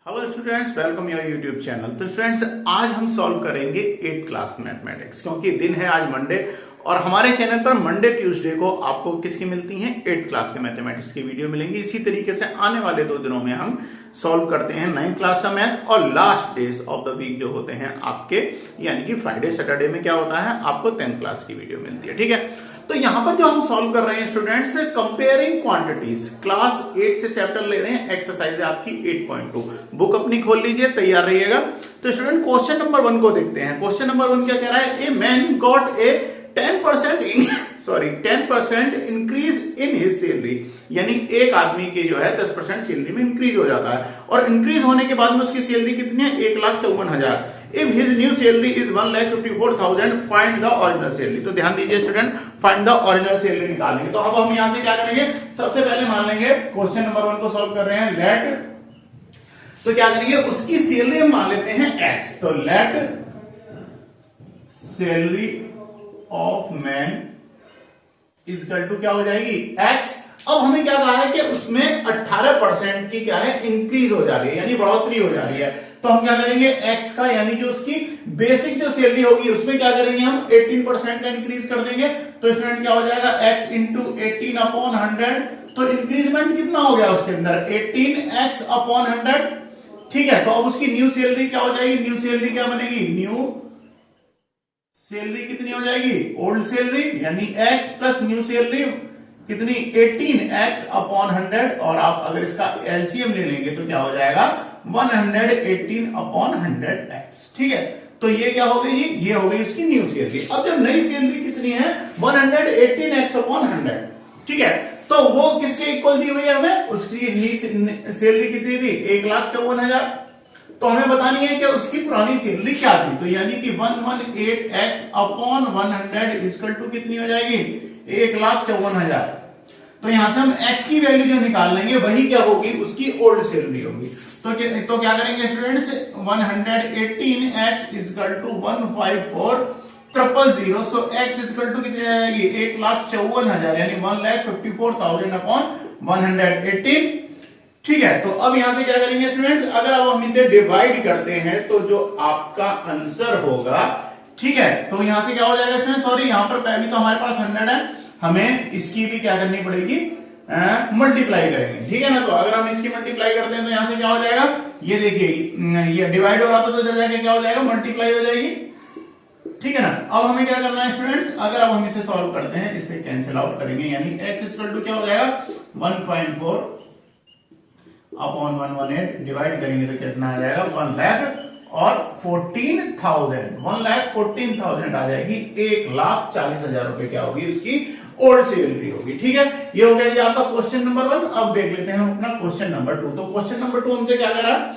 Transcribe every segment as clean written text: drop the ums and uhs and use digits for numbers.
Hello students, welcome your YouTube channel. तो students, आज हम सॉल्व करेंगे 8th क्लास मैथमेटिक्स, क्योंकि दिन है आज मंडे और हमारे चैनल पर मंडे ट्यूसडे को आपको किसकी मिलती हैं 8th क्लास के मैथमेटिक्स की वीडियो मिलेंगी। इसी तरीके से आने वाले 2 दिनों में हम सॉल्व करते हैं 9th क्लास का मैथ और last days of the week जो होते हैं आपके, यानी कि फ्राइडे सैटरडे में क्या होता है आपको 10th क्लास की वीडियो मिलती है। ठीक है, तो यहां पर जो हम सॉल्व कर रहे हैं स्टूडेंट्स, कंपेयरिंग क्वांटिटीज, क्लास 8 से चैप्टर ले रहे हैं, एक्सरसाइज है आपकी 8.2। बुक अपनी खोल लीजिए, तैयार रहिएगा। तो स्टूडेंट क्वेश्चन नंबर 1 को देखते हैं। क्वेश्चन नंबर 1 क्या कह रहा है? A man got a 10% increase in his salary, यानी एक आदमी की जो है 10% सैलरी में इंक्रीज हो जाता है और इंक्रीज होने के बाद में उसकी सैलरी कितनी है? 1,54,000। If his new salary is 1,54,000, find the original salary. तो ध्यान दीजिए student, find the original salary निकालेंगे। तो अब हम यहां से क्या करेंगे? सबसे पहले मान लेंगे क्वेश्चन नंबर 1 को सॉल्व कर रहे हैं, लेट, तो क्या करेंगे? उसकी सैलरी हम मान लेते हैं x। तो let salary of man is equal to क्या हो जाएगी? x। अब हमें क्या कहा है कि उसमें 18% की क्या है? इंक्रीज हो जा रही है, यानी बढ़ोतरी हो जा रही है। तो हम क्या करेंगे? x का, यानी जो उसकी बेसिक जो सैलरी होगी उसमें क्या करेंगे? हम 18% का इंक्रीज कर देंगे। तो स्टूडेंट क्या हो जाएगा? x into 18/100। तो इंक्रीजमेंट कितना हो गया उसके अंदर? 18x/100। ठीक है, तो अब उसकी न्यू सैलरी क्या हो जाएगी? न्यू सैलरी क्या बनेगी? न्यू सैलरी कितनी हो जाएगी? ओल्ड सैलरी, यानी x प्लस न्यू सैलरी कितनी? 18x/100। और आप अगर इसका एलसीएम ले लेंगे तो क्या हो जाएगा? 118/100x। ठीक है, तो ये क्या हो गई जी? ये हो गई उसकी न्यू सैलरी। अब जब नई सैलरी कितनी है? 118x/100। ठीक है, तो वो किसके इक्वल दी हुई है हमें? उसकी सैलरी कितनी थी? 1,54,000। तो हमें बतानी है कि उसकी पुरानी सैलरी क्या थी। तो यानी कि 118x/100 इक्वल टू कितनी हो जाएगी? 1,54,000। तो यहां से हम x की वैल्यू जो निकाल लेंगे वही क्या होगी? उसकी ओल्ड सैलरी होगी। तो क्या करेंगे students? 118x equal to 154,000। So x equal to कितनी आएगी? 1,54,000, यानी 1,54,000/118। ठीक है, तो अब यहां से क्या करेंगे स्टूडेंट्स? अगर अब हम इसे डिवाइड करते हैं तो जो आपका आंसर होगा, ठीक है, तो यहां से क्या हो जाएगा स्टूडेंट? सॉरी, यहां पर पहले तो हमारे पास 100 है, हमें इसकी भी क्या करनी पड़ेगी? मल्टीप्लाई करेंगे। ठीक है ना, तो अगर हम इसकी मल्टीप्लाई करते हैं तो यहां से क्या हो जाएगा? ये देखिए, ये डिवाइड हो रहा था तो इधर जाके क्या हो जाएगा? मल्टीप्लाई हो जाएगी। ठीक है ना, अब हमें क्या करना है स्टूडेंट्स? अगर अब हम इसे सॉल्व करते हैं, इससे कैंसिल आउट करेंगे, यानी x इक्वल टू क्या हो जाएगा? 1.4/118 डिवाइड करेंगे तो कितना आ जाएगा? 1,14,000 आ जाएगी। 1,40,000 रुपए क्या होगी? उसकी ओल्ड सैलरी होगी। ठीक है, ये हो गया जी आपका क्वेश्चन नंबर 1। अब देख लेते हैं हम अपना क्वेश्चन नंबर 2। तो क्वेश्चन नंबर 2 हमसे क्या कह रहा है?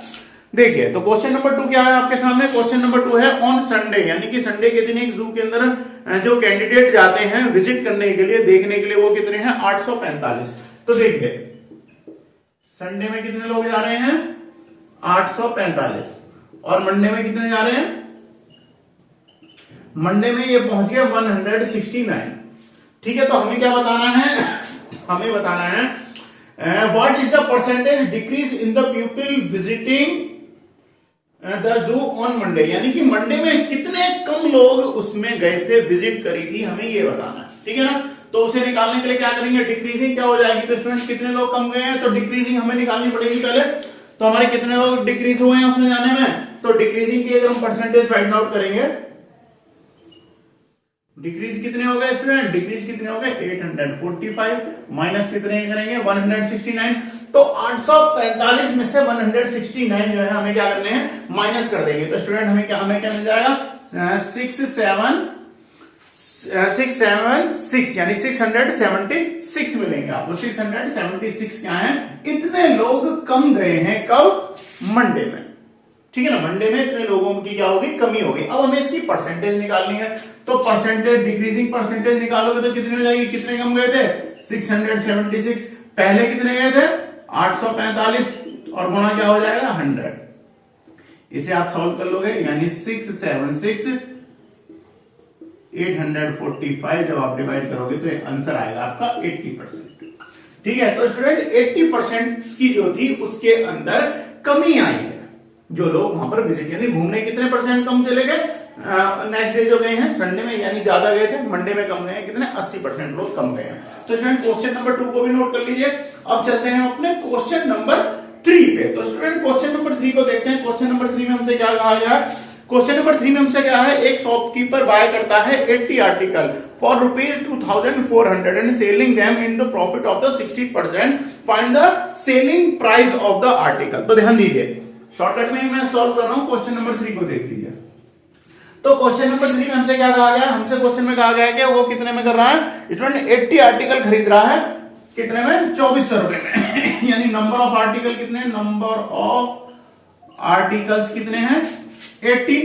देखिए, तो क्वेश्चन नंबर 2 क्या है आपके सामने? क्वेश्चन नंबर 2 है ऑन संडे, यानी कि संडे के दिन एक जू के अंदर जो कैंडिडेट जाते हैं विजिट करने के लिए, देखने के लिए, वो कितने हैं? 845। तो देखिए, संडे में कितने लोग जा रहे हैं? 845। और मंडे में कितने जा रहे हैं? मंडे में ये पहुंच गया 169। ठीक है, तो हमें क्या बताना है? हमें बताना है what is the percentage decrease in the people visiting the zoo on Monday, यानी कि मंडे में कितने कम लोग उसमें गए थे, विजिट करी थी, हमें ये बताना है। ठीक है ना, तो उसे निकालने के लिए क्या करेंगे? डिक्रीजिंग क्या हो जाएगी? तो स्टूडेंट कितने लोग कम गए हैं, तो डिक्रीजिंग हमें निकालनी पड़ेगी पहले। तो हमारे कितने लोग डिक्रीज हुए हैं उसमें जाने में? तो डिक्रीजिंग की अगर हम परसेंटेज फाइंड आउट करेंगे, डिक्रीज कितने हो गए स्टूडेंट? डिक्रीज कितने हो गए? 845 माइनस कितने करेंगे? 169। तो 845 में से 169 जो है हमें क्या करने हैं? माइनस कर देंगे। तो स्टूडेंट हमें क्या मिल जाएगा? 676, यानी 676 मिलेंगे आपको। 676 क्या है? इतने लोग कम गए हैं कब? मंडे में। ठीक है ना, मंडे में इतने लोगों की क्या होगी? कमी होगी। अब हमें इसकी परसेंटेज निकालनी है। तो परसेंटेज, डिक्रीजिंग परसेंटेज निकालोगे तो कितनी हो जाएगी? कितने कम गए थे? 676। पहले कितने गए थे? 845, और गुणा क्या हो जाएगा? 100। इसे आप सॉल्व कर लोगे, यानी 676 845 जब आप डिवाइड करोगे तो आंसर आएगा आपका 80%। ठीक है, तो स्टूडेंट 80% की जो थी उसके अंदर कमी आई है। जो लोग वहां पर विजिट यानी घूमने कितने परसेंट कम चले गए नेक्स्ट डे जो गए हैं संडे में, यानी ज्यादा गए थे, मंडे में कम गए हैं कितने 80% लोग कम गए हैं। तो स्टूडेंट क्वेश्चन नंबर 2 को भी नोट कर लीजिए। अब चलते हैं अपने क्वेश्चन नंबर 3 पे। तो स्टूडेंट क्वेश्चन नंबर 3 को देखते हैं। क्वेश्चन नंबर 3 में हमसे क्या कहा गया है? क्वेश्चन नंबर 3 में हमसे क्या है, एक शॉपकीपर बाय करता है 80 article for ₹2400 and selling them in the profit of the 60%, find the selling price of the article. तो ध्यान दीजिए, शॉर्टकट में मैं सॉल्व कर रहा हूं, क्वेश्चन नंबर 3 को देख लीजिए। तो क्वेश्चन नंबर 3 में हमसे क्या कहा गया? हमसे क्वेश्चन में कहा गया है कि वो कितने में कर रहा है स्टूडेंट, 80 आर्टिकल खरीद रहा है कितने में, 2400 रुपए में। यानी नंबर ऑफ आर्टिकल कितने, नंबर ऑफ आर्टिकल्स कितने हैं 80,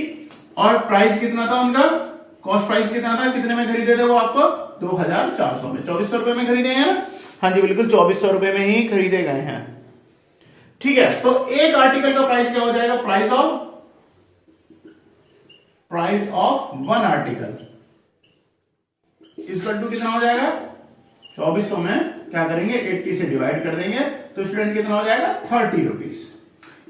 और प्राइस कितना था उनका, कॉस्ट प्राइस कितना था, कितने में खरीदे थे वो आपको 2400 में, 2400 रुपए में खरीदे हैं ना? हाँ जी बिल्कुल 2400 रुपए में ही खरीदे गए हैं। ठीक है, तो एक आर्टिकल का प्राइस क्या हो जाएगा, price of one article equal to कितना हो जाएगा 2400 में क्या करेंगे 80 से डिवाइड कर देंगे, तो स्टूडेंट कितना हो जाएगा 30 रुपीज।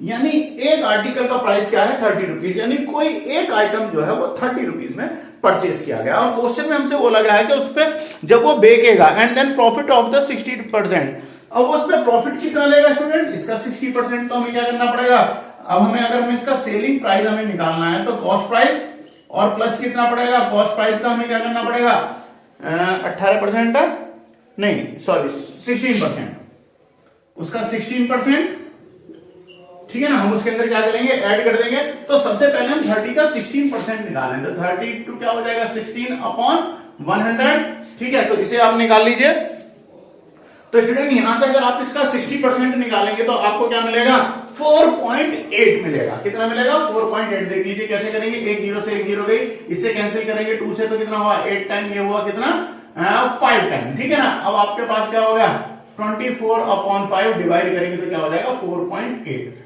यानी एक आर्टिकल का प्राइस क्या है 30 रुपीज, यानी कोई एक आइटम जो है वो 30 रुपीज में परचेज किया गया। और क्वेश्चन में हमसे बोला गया है कि उस पर जब वो बेचेगा and then profit of the 60%, अब वो उस पर प्रॉफिट कितना लेगा स्टूडेंट, इसका 60%। तो हमें क्या करना पड़ेगा, अब हमें अगर हमें इसका सेलिंग प्राइस हमें निकालना है तो कॉस्ट प्राइस और प्लस कितना पड़ेगा, कॉस्ट प्राइस का हमें क्या करना पड़ेगा 18% नहीं सॉरी 16%, उसका 16%। ठीक है ना, हम उसके अंदर क्या करेंगे ऐड कर देंगे। तो सबसे पहले हम 30 का 16% निकालेंगे, तो 32 क्या हो जाएगा 16/100। ठीक है, तो इसे आप निकाल लीजिए। तो स्टूडेंट यहां से अगर आप इसका 60% निकालेंगे तो आपको क्या मिलेगा 4.8 मिलेगा। कितना मिलेगा 4.8। देख लीजिए कैसे करेंगे, 1 0 से 1 0 गई, इससे कैंसिल करेंगे 2 से, तो कितना हुआ 8 टाइम, ये हुआ कितना 5 टाइम। ठीक है ना, अब आपके पास क्या हो गया 24/5 डिवाइड करेंगे तो क्या हो जाएगा 4.8।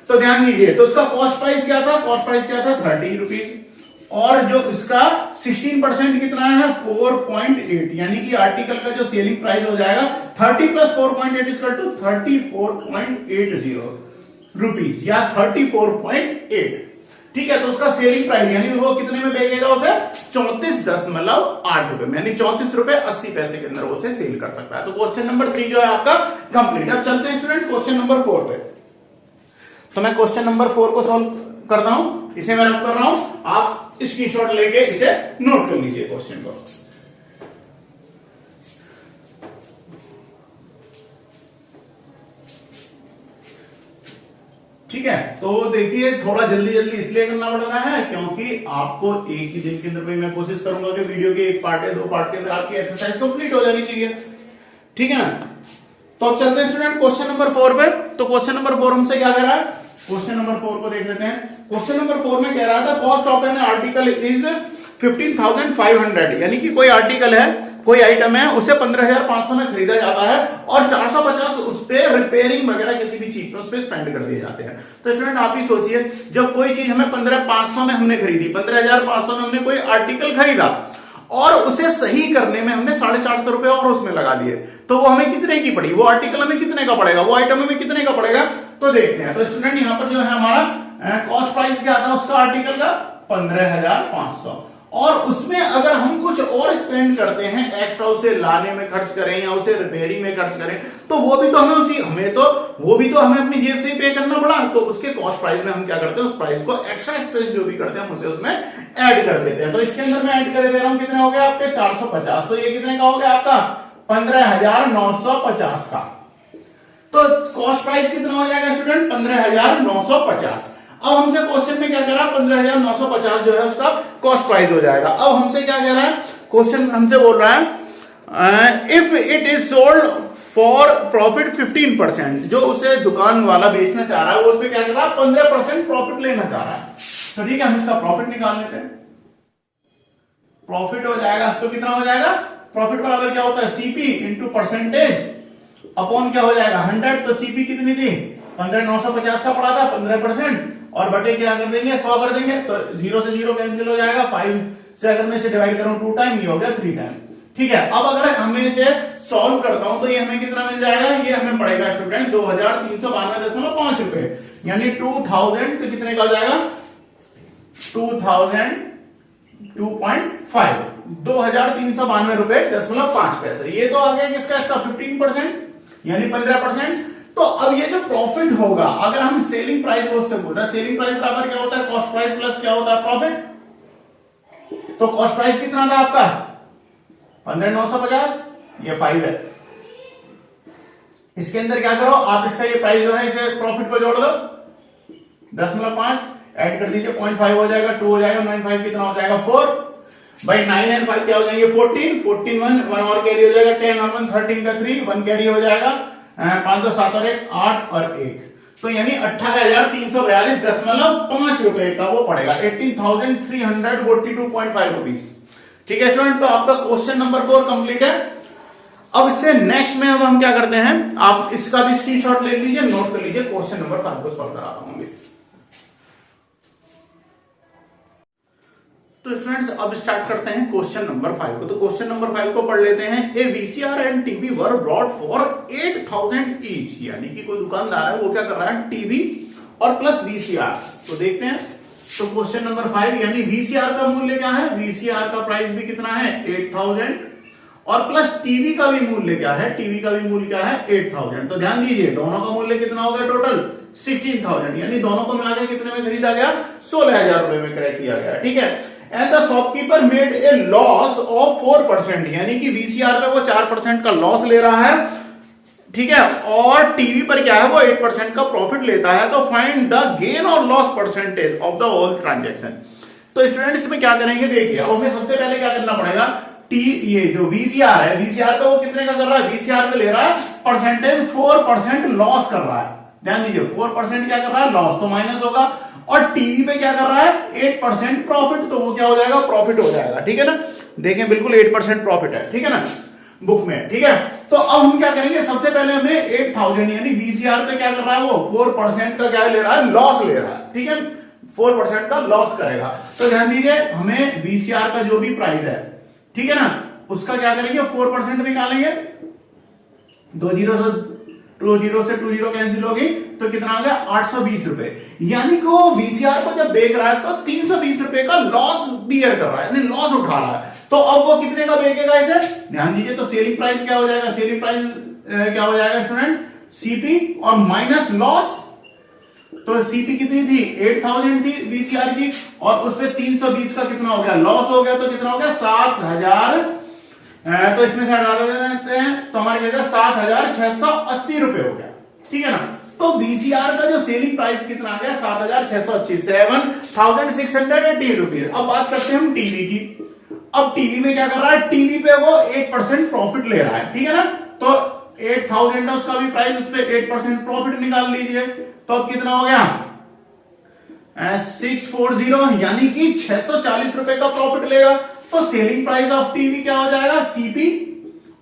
तो ध्यान दीजिए, तो उसका कॉस्ट प्राइस क्या था, कॉस्ट प्राइस क्या था 30 रुपीज, और जो इसका 16% कितना है 4.8, यानी कि आर्टिकल का जो सेलिंग प्राइस हो जाएगा 30 + 4.8 इक्वल टू 34.80 रुपीज या 34.8। ठीक है, तो उसका सेलिंग प्राइस यानी वो कितने में बेचेगा उसे 34.8 रुपए में, यानी 34.80 के अंदर उसे सेल कर सकता है। तो क्वेश्चन नंबर 3 जो है आपका कंप्लीट। अब चलते हैं स्टूडेंट क्वेश्चन नंबर 4 पे। तो मैं क्वेश्चन नंबर 4 को सॉल्व करता हूं, इसे मैं रख कर रहा हूं, आप स्क्रीनशॉट लेके इसे नोट कर लीजिए क्वेश्चन को। ठीक है, तो देखिए थोड़ा जल्दी जल्दी इसलिए करना पड़ रहा है क्योंकि आपको एक ही दिन के अंदर मैं कोशिश करूंगा कि वीडियो के एक पार्ट या 2 पार्ट के अंदर आपकी एक्सरसाइज कंप्लीट हो जानी चाहिए। ठीक है ना, तो अब चलते हैं स्टूडेंट क्वेश्चन नंबर 4 पे। तो क्वेश्चन नंबर 4 हमसे क्या कह रहा है, क्वेश्चन नंबर 4 को देख लेते हैं। क्वेश्चन नंबर 4 में कह रहा था cost of an article is 15,500, यानी कि कोई आर्टिकल है, कोई आइटम है, उसे 15,500 में खरीदा जाता है और 450 उस पे रिपेयरिंग वगैरह किसी भी चीज पे उस पे स्पेंड कर दिए जाते हैं। तो स्टूडेंट आप ही सोचिए, जब कोई चीज हमें 15,500 में हमने खरीदी, 15,500 में हमने कोई आर्टिकल खरीदा और उसे सही करने में हमने 450 रुपए और उसमें लगा दिए, तो वो हमें कितने की पड़ी, वो आर्टिकल हमें कितने का पड़ेगा, वो आइटम हमें कितने का पड़ेगा। तो देखते हैं। तो स्टूडेंट यहां पर जो है हमारा कॉस्ट प्राइस क्या था उसका आर्टिकल का 15,500, और उसमें अगर हम कुछ और स्पेंड करते हैं एक्स्ट्रा, उसे लाने में खर्च करें या उसे रिपेयरिंग में खर्च करें, तो वो भी तो हमें अपनी जेब से ही पे करना पड़ा। तो उसके कॉस्ट प्राइस में हम क्या करते हैं, उस प्राइस को एक्स्ट्रा एक्सपेंस जो भी करते हैं हम उसे उसमें ऐड कर देते हैं। तो इसके अंदर मैं ऐड कर दे रहा हूं, कितने हो गए आपके 450, तो ये कितने का हो गया आपका 15,950 का। तो कॉस्ट प्राइस कितना हो जाएगा स्टूडेंट 15,950। अब हमसे क्वेश्चन में क्या कह रहा है 15,950 जो है उसका कॉस्ट प्राइस हो जाएगा। अब हमसे क्या कह रहा है क्वेश्चन, हमसे बोल रहा है if it is sold for profit 15%, जो उसे दुकान वाला बेचना चाह रहा है वो उस पर क्या कर रहा है 15% प्रॉफिट लेना चाह रहा है। तो ठीक है, हम इसका प्रॉफिट निकाल लेते हैं। प्रॉफिट हो जाएगा तो कितना हो जाएगा, प्रॉफिट बराबर क्या होता है सीपी इंटू परसेंटेज अपॉन क्या हो जाएगा 100। तो सीपी कितनी थी 15,950 का पड़ा था 15%, और बटे क्या कर देंगे 100 कर देंगे, तो 0 से 0 कैंसिल हो जाएगा, 5 से अगर मैं इसे डिवाइड करूं 2 टाइम, ये हो गया 3 टाइम। ठीक है, अब अगर हमें इसे सॉल्व करता हूं तो ये हमें कितना मिल जाएगा, ये हमें पड़ेगा स्टूडेंट 2,392.5 रुपए, यानी 2000 तो कितने का हो जाएगा 2000 2.5 2392.5 ये तो आ गया किसका इसका 15% यानी 15%। तो अब ये जो प्रॉफिट होगा अगर हम सेलिंग प्राइस को उससे बोल रहे हैं, सेलिंग प्राइस बराबर क्या होता है कॉस्ट प्राइस प्लस क्या होता है प्रॉफिट। तो कॉस्ट प्राइस कितना था आपका 15,950 ये 5 है। इसके अंदर क्या करो आप इसका ये प्राइस जो है इसे प्रॉफिट को जोड़ दो 10.5 ऐड कर दीजिए 0.5 हो जाएगा 2 हो जाएगा 9.5 कितना हो जाएगा 4 भाई 9 एंड 5 क्या हो जाएंगे 14 1 और कैरी हो जाएगा 10 और 1 13 का 3 1 कैरी हो जाएगा 5 2 7 और 1 8 और 1 तो यानी 18,342.5 रुपए का वो पड़ेगा 18,342.5 रुपीज। ठीक है स्टूडेंट, तो आपका क्वेश्चन नंबर 4 कंप्लीट है। अब इससे नेक्स्ट में अब हम क्या करते हैं आप इसका भी स्क्रीनशॉट ले लीजिए नोट कर लीजिए क्वेश्चन नंबर 5 को सॉल्व करा रहा हूं। तो स्टूडेंट्स अब स्टार्ट करते हैं क्वेश्चन नंबर 5 को। तो क्वेश्चन नंबर 5 को पढ़ लेते हैं। A VCR and TV were brought for 8,000 each, यानी कि कोई दुकानदार है वो क्या कर रहा है टीवी और प्लस वीसीआर। तो देखते हैं तो क्वेश्चन नंबर 5 यानी वीसीआर का मूल्य क्या है वीसीआर का प्राइस भी कितना है 8,000 और प्लस टीवी का भी मूल्य क्या है टीवी का भी मूल्य क्या है 8,000। तो ध्यान दीजिए दोनों का मूल्य कितना हो गया टोटल 16,000 यानी दोनों को मिलाकर कितने में खरीदा गया 16,000 रुपए में क्रय किया गया। ठीक है, and the shopkeeper made a loss of 4% यानी कि वीसीआर पे वो 4% का लॉस ले रहा है। ठीक है, और टीवी पर क्या है वो 8% का प्रॉफिट लेता है। तो फाइंड द गेन और loss percentage of the whole transaction. तो स्टूडेंट इसमें क्या करेंगे देखिए अब हमें सबसे पहले क्या करना पड़ेगा ये जो वीसीआर है वीसीआर पे वो कितने का कर रहा है वीसीआर पे ले रहा है परसेंटेज 4% लॉस कर रहा है। ध्यान दीजिए 4% क्या कर रहा है लॉस तो माइनस होगा और टीवी पे क्या कर रहा है 8% प्रॉफिट तो वो क्या हो जाएगा प्रॉफिट हो जाएगा। ठीक है ना, देखें बिल्कुल 8% प्रॉफिट है। ठीक है ना बुक में। ठीक है, तो अब हम क्या करेंगे सबसे पहले हमें 8,000 यानी वीसीआर पे क्या कर रहा है वो 4% का क्या ले रहा है लॉस ले रहा है। ठीक है, 4% का लॉस करेगा। तो ध्यान दीजिए हमें वीसीआर का जो भी प्राइस है ठीक है ना उसका क्या करेंगे 4% निकालेंगे 2 जीरो से 2 जीरो कैंसिल होगी तो कितना आ गया 820 रुपए। यानी कि वो वीसीआर को जब बेच रहा है तो 320 रुपए का लॉस बियर कर रहा है यानी लॉस उठा रहा है। तो अब वो कितने का बेचेगा इसे ध्यान दीजिए तो सेलिंग प्राइस क्या हो जाएगा सेलिंग प्राइस क्या हो जाएगा स्टूडेंट सीपी और माइनस लॉस। तो सीपी कितनी थी 8,000 थी वीसीआर की और उसपे 320 का कितना हो गया लॉस हो गया तो कितना हो गया 7,000 तो इसमें से हटा देते हैं तो हमारे क्या 7,680 रुपए हो गया। ठीक है ना, तो वीसीआर का जो सेलिंग प्राइस कितना आ गया 7,680 7,680 रुपीज। अब बात करते हैं हम टीवी की। अब टीवी में क्या कर रहा है टीवी पे वो 8% प्रॉफिट ले रहा है। ठीक है ना, तो 8,000 है उसका भी प्राइस उस पर 8% प्रॉफिट निकाल लीजिए तो अब कितना हो गया 640 यानी कि 640 रुपए का प्रॉफिट लेगा। तो सेलिंग प्राइस ऑफ टीवी क्या हो जाएगा सीपी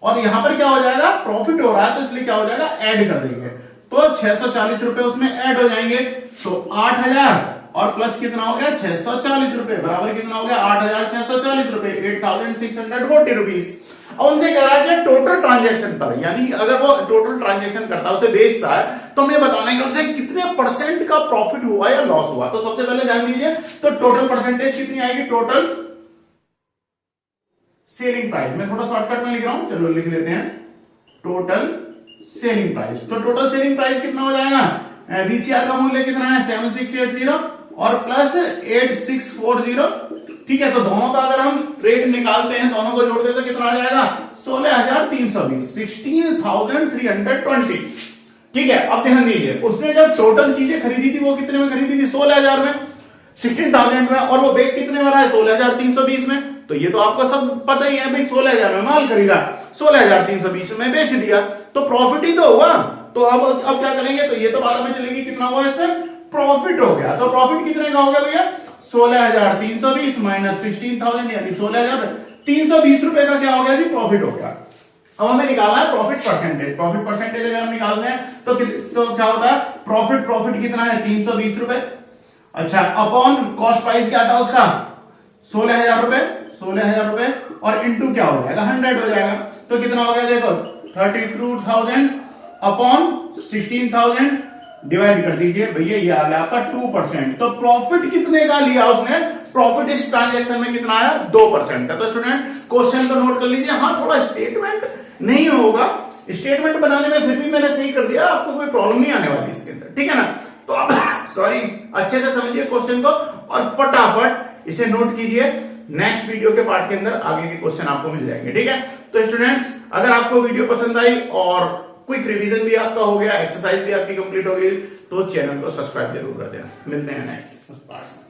और यहां पर क्या हो जाएगा प्रॉफिट हो रहा है तो इसलिए क्या हो जाएगा ऐड कर देंगे तो 640 रुपए उसमें ऐड हो जाएंगे। तो 8,000 और प्लस कितना हो गया 640 रुपए बराबर कितना हो गया 8,640 रुपए 8,640 रुपीज। अब उनसे कह रहा है कि टोटल ट्रांजैक्शन पर यानी अगर वो टोटल ट्रांजैक्शन करता है उसे बेचता है तो हमें बताना है कि उसे कितने परसेंट का प्रॉफिट हुआ या लॉस हुआ। तो सबसे पहले ध्यान दीजिए तो टोटल परसेंटेज कितनी आएगी टोटल सेलिंग प्राइस। मैं थोड़ा शॉर्टकट में लिख रहा हूं चलो लिख लेते हैं टोटल सेलिंग प्राइस। तो टोटल सेलिंग प्राइस कितना हो जाएगा वीसीआर का मूल्य कितना है 7680 और प्लस 8640। ठीक है, तो दोनों का अगर हम रेट निकालते हैं दोनों को जोड़ते तो कितना आ जाएगा 16,320 16,320। ठीक है, अब ध्यान दीजिए उसने जब टोटल चीजें खरीदी थी वो कितने में खरीदी थी 16,000 में 16,000 में और वो बेच कितने में रहा है 16,320 में। तो ये तो आपको सब पता ही है भाई 16,000 में माल खरीदा 16,320 में बेच दिया तो प्रॉफिट ही तो हुआ। तो अब क्या करेंगे तो ये तो बात हमें चलेगी कितना हुआ इसमें प्रॉफिट हो गया। तो प्रॉफिट कितने का हो गया भैया 16,320 माइनस 16,000 यानी 16,320 रुपए का क्या हो गया जी प्रॉफिट हो गया। अब हमें निकालना है प्रॉफिट परसेंटेज। प्रॉफिट परसेंटेज अगर हम निकालते हैं तो क्या होता है प्रॉफिट कितना है 320 रुपए। अच्छा अपॉन कॉस्ट प्राइस क्या था उसका 16,000 रुपए और इनटू क्या हो जाएगा 100 हो जाएगा। तो कितना हो गया देखो 32,000 अपॉन 16,000 डिवाइड कर दीजिए भैया, ये आ गया आपका 2%। तो प्रॉफिट कितने का लिया उसने, प्रॉफिट इस ट्रांजेक्शन में कितना आया, 2% का। तो स्टूडेंट क्वेश्चन को नोट कर लीजिए। हाँ थोड़ा स्टेटमेंट नहीं होगा, स्टेटमेंट बनाने में फिर भी मैंने सही कर दिया, आपको कोई प्रॉब्लम नहीं आने वाली इसके अंदर, ठीक है ना। तो अब सॉरी, अच्छे से समझिए क्वेश्चन को और फटाफट इसे नोट कीजिए। नेक्स्ट वीडियो के पार्ट के अंदर आगे के क्वेश्चन आपको मिल जाएंगे, ठीक है। तो स्टूडेंट्स, अगर आपको वीडियो पसंद आई और क्विक रिवीजन भी आपका हो गया, एक्सरसाइज भी आपकी कंप्लीट हो गई, तो चैनल को सब्सक्राइब जरूर कर देना। मिलते हैं नेक्स्ट उस पार्ट में।